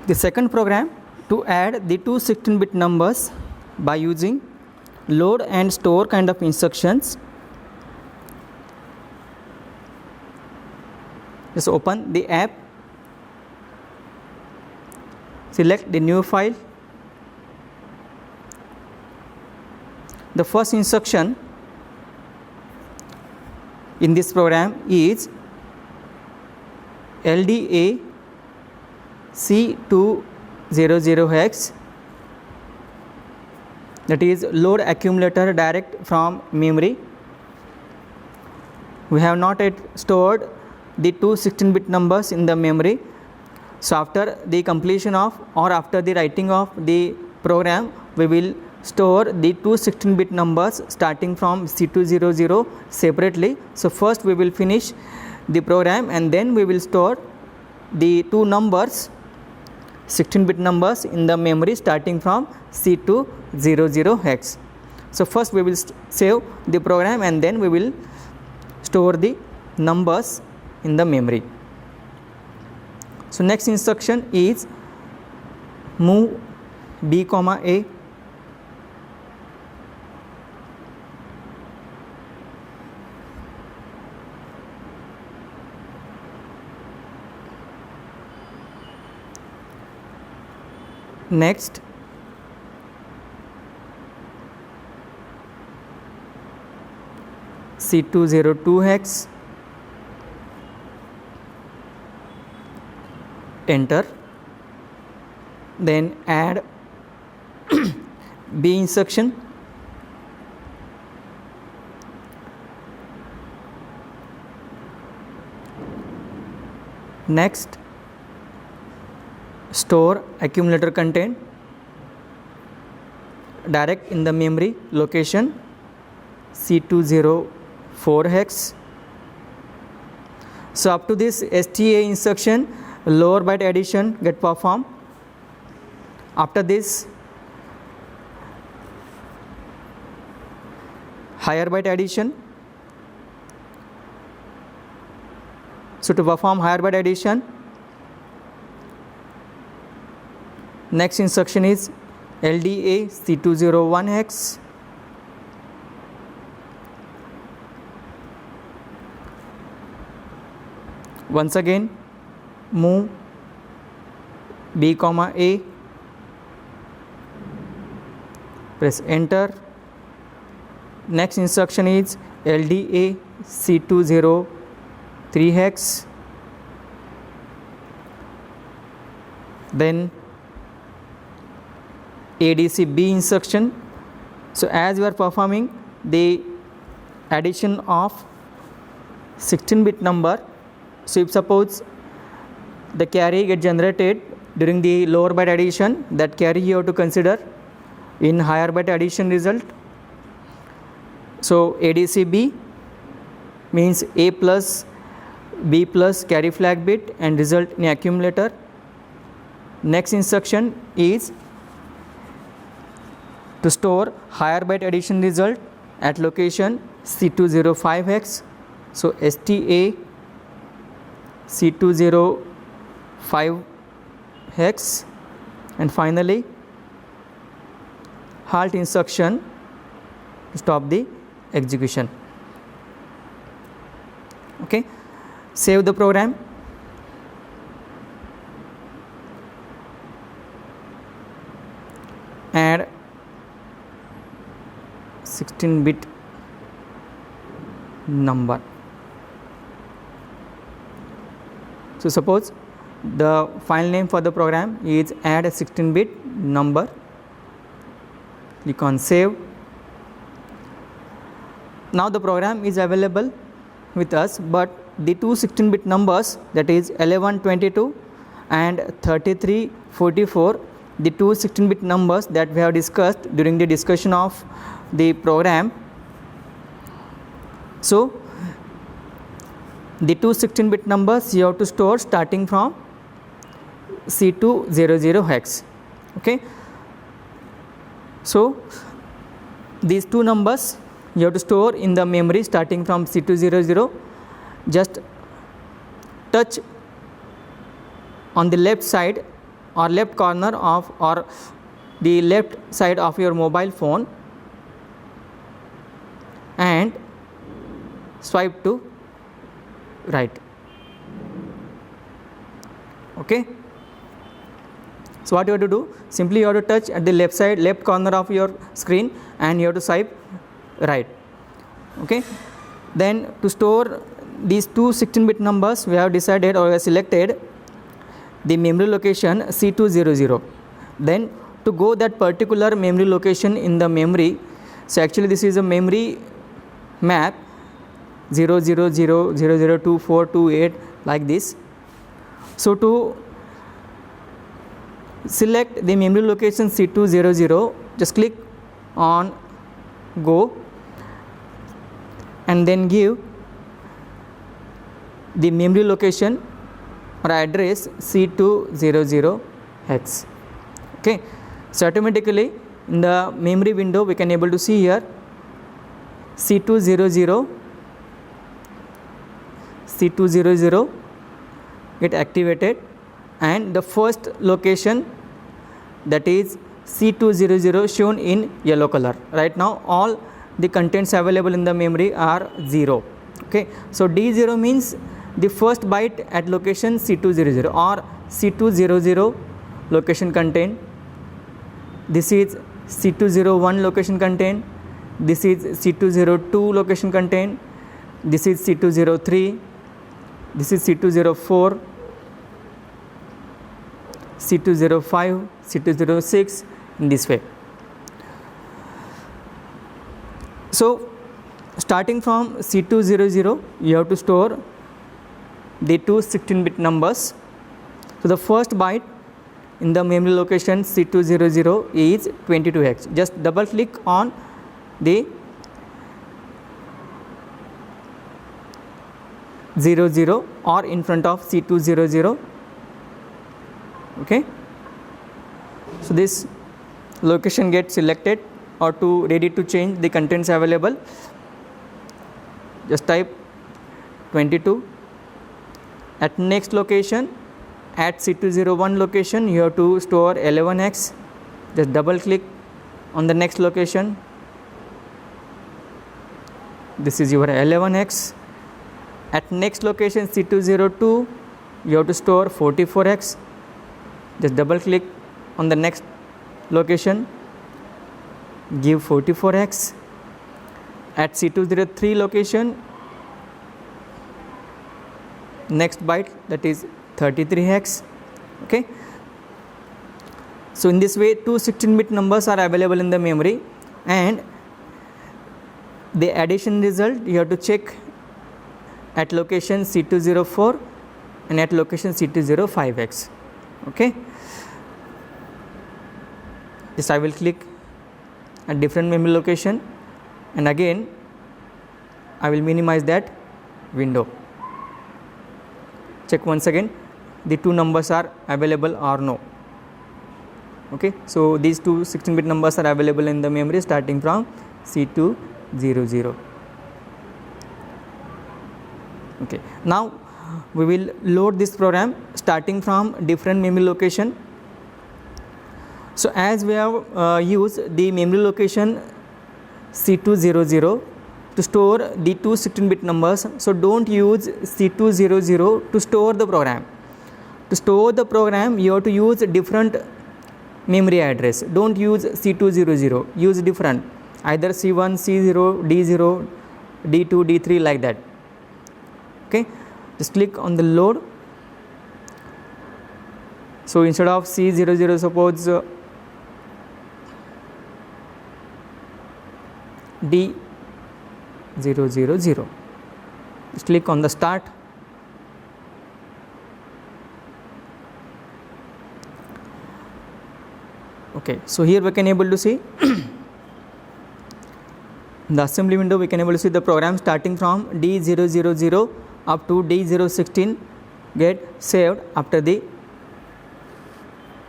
The second program to add the two 16-bit numbers by using load and store kind of instructions. Just open the app, select the new file. The first instruction in this program is LDA C200 hex, that is load accumulator direct from memory. We have not yet stored the two 16-bit numbers in the memory. So after the completion of or after the writing of the program, we will store the two 16-bit numbers starting from C200 separately. So first we will finish the program and then we will store the two numbers, 16-bit numbers in the memory starting from C200 hex. So first we will save the program and then we will store the numbers in the memory. So next instruction is move B, A. Next C202 hex, enter, then add B instruction, next store accumulator content direct in the memory location C204 hex. So up to this STA instruction, lower byte addition get performed. After this higher byte addition. So to perform higher byte addition, next instruction is LDA C201 hex. Once again move B, A, press enter. Next instruction is LDA C203 hex, then ADC B instruction. So as we are performing the addition of 16-bit number, so if suppose the carry get generated during the lower byte addition, that carry you have to consider in higher byte addition result. So ADC B means A plus B plus carry flag bit and result in accumulator. Next instruction is to store higher byte addition result at location C205 hex. So STA C205 hex, and finally halt instruction to stop the execution. Okay, save the program. Add 16-bit number. So suppose the file name for the program is add a 16-bit number. Click on save. Now the program is available with us, but the two 16-bit numbers, that is 1122 and 3344, the two 16-bit numbers that we have discussed during the discussion of the program. So the two 16-bit numbers you have to store starting from C200 hex. Okay, so these two numbers you have to store in the memory starting from C200. Just touch on the left side or left corner of or the left side of your mobile phone and swipe to right. Okay. So what you have to do, simply you have to touch at the left corner of your screen and you have to swipe right. Okay. Then to store these two 16-bit numbers, we have decided or we have selected the memory location C200. Then to go that particular memory location in the memory, so actually this is a memory map 000002428 like this. So to select the memory location C200, just click on go and then give the memory location or address C200hex. Okay. So automatically in the memory window we can able to see here C200 get activated, and the first location, that is C200, shown in yellow color. Right now all the contents available in the memory are 0. Okay. So D0 means the first byte at location C200 or C200 location content. This is C201 location content. This is C202 location content. This is C203. This is C204, C205, C206, in this way. So starting from C200, you have to store the two 16-bit numbers. So the first byte in the memory location C200 is 22hex. Just double click on the 00 or in front of C200. Okay. So this location gets selected or to ready to change the contents available. Just type 22. At next location, at C201 location, you have to store 11hex. Just double click on the next location. This is your 11hex. At next location C202, you have to store 44hex. Just double click on the next location, give 44hex. At C203 location, next byte, that is 33hex. Okay. So in this way two 16-bit numbers are available in the memory, and the addition result you have to check at location C204 and at location C205hex. Okay. This I will click at different memory location, and again I will minimize that window. Check once again the two numbers are available or no. Okay. So these two 16-bit numbers are available in the memory starting from C200. Okay. Now we will load this program starting from different memory location. So as we have used the memory location C200 to store the two 16-bit numbers, so don't use C200 to store the program. To store the program you have to use different memory address. Don't use C200, use different, either C1, C0, D0, D2, D3 like that. Okay. Just click on the load. So instead of C00, suppose D000. Just click on the start. Okay. So here we can able to see in the assembly window we can able to see the program starting from D000 up to D016 get saved after the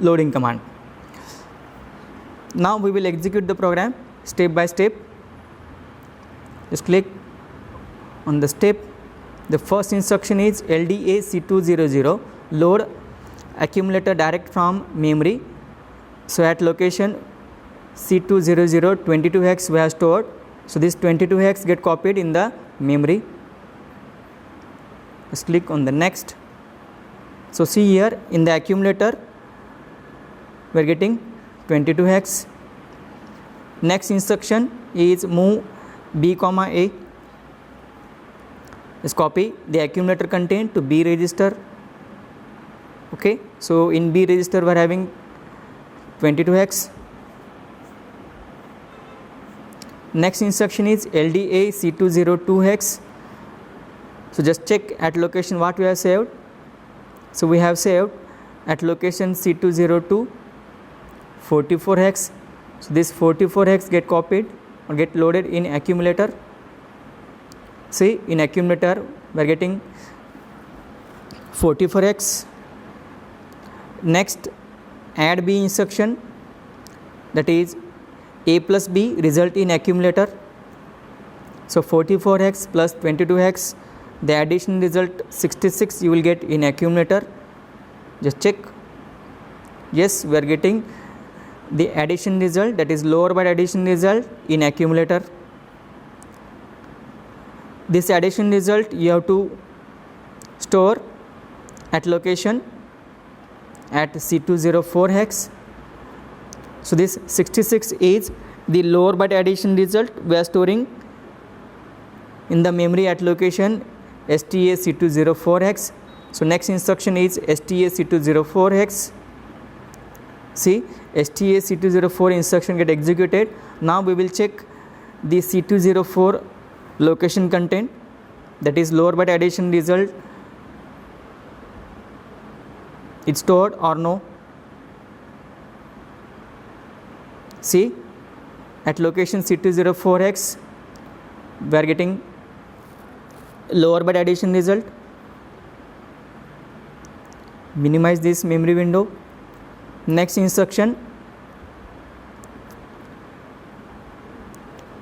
loading command. Now we will execute the program step by step. Just click on the step. The first instruction is LDA C200 load accumulator direct from memory. So at location C200 22 hex we have stored. So this 22 hex get copied in the memory. Let's click on the next. So see here in the accumulator we are getting 22 hex. Next instruction is move B comma A. Let's copy the accumulator content to B register. Okay, so in B register we are having 22 hex. Next instruction is LDA C202 hex. So just check at location what we have saved. So we have saved at location C202 44 hex. So this 44 hex get copied or get loaded in accumulator. See, in accumulator we are getting 44 hex. Next, add B instruction, that is A plus B result in accumulator. So 44 hex plus 22 hex, the addition result 66 you will get in accumulator. Just check. Yes, we are getting the addition result, that is lower byte addition result in accumulator. This addition result you have to store at location at C204 hex. So this 66 is the lower byte addition result we are storing in the memory at location STA C204 hex. So next instruction is STA C204 hex. See, STA C204 instruction get executed. Now we will check the C204 location content, that is lower byte addition result, it's stored or no. See, at location C204 hex we are getting lower byte addition result. Minimize this memory window. Next instruction.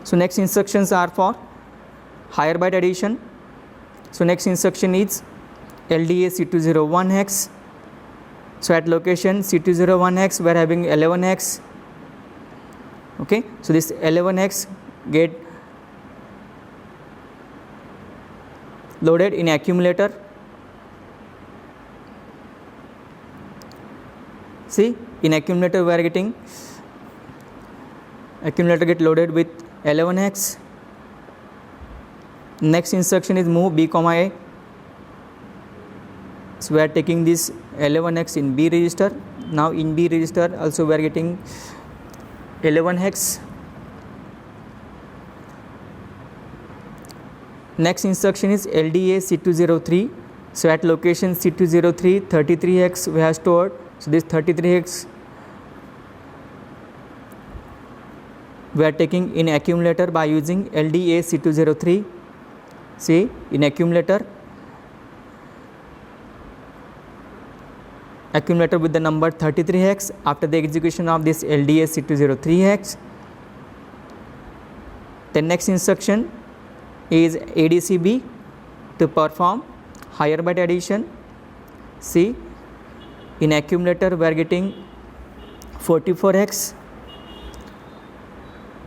So next instructions are for higher byte addition. So next instruction is LDA C201 hex. So at location C201 hex we are having 11 hex. Okay, so this 11 hex get loaded in accumulator. See, in accumulator we are getting accumulator get loaded with 11 hex. Next instruction is move B comma A. So we are taking this 11 hex in B register. Now in B register also we are getting 11 hex. Next instruction is LDA C203. So at location C203 33 hex we have stored. So this 33 hex we are taking in accumulator by using LDA C203. See, in accumulator with the number 33 hex after the execution of this LDA C203 hex. The next instruction is ADCB to perform higher byte addition. See, in accumulator we are getting 44 hex.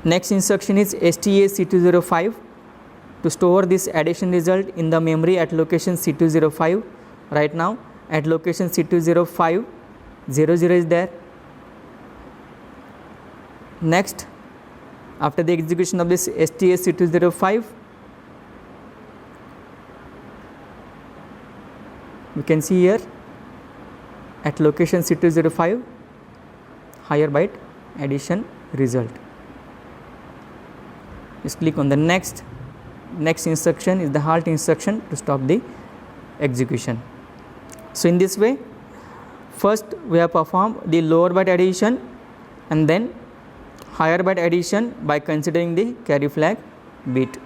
Next instruction is STA C205 to store this addition result in the memory at location C205. Right now at location C205 00 is there. Next, after the execution of this STA C205, we can see here at location C205 higher byte addition result. Just click on the next. Next instruction is the halt instruction to stop the execution. So in this way, first we have performed the lower byte addition and then higher byte addition by considering the carry flag bit.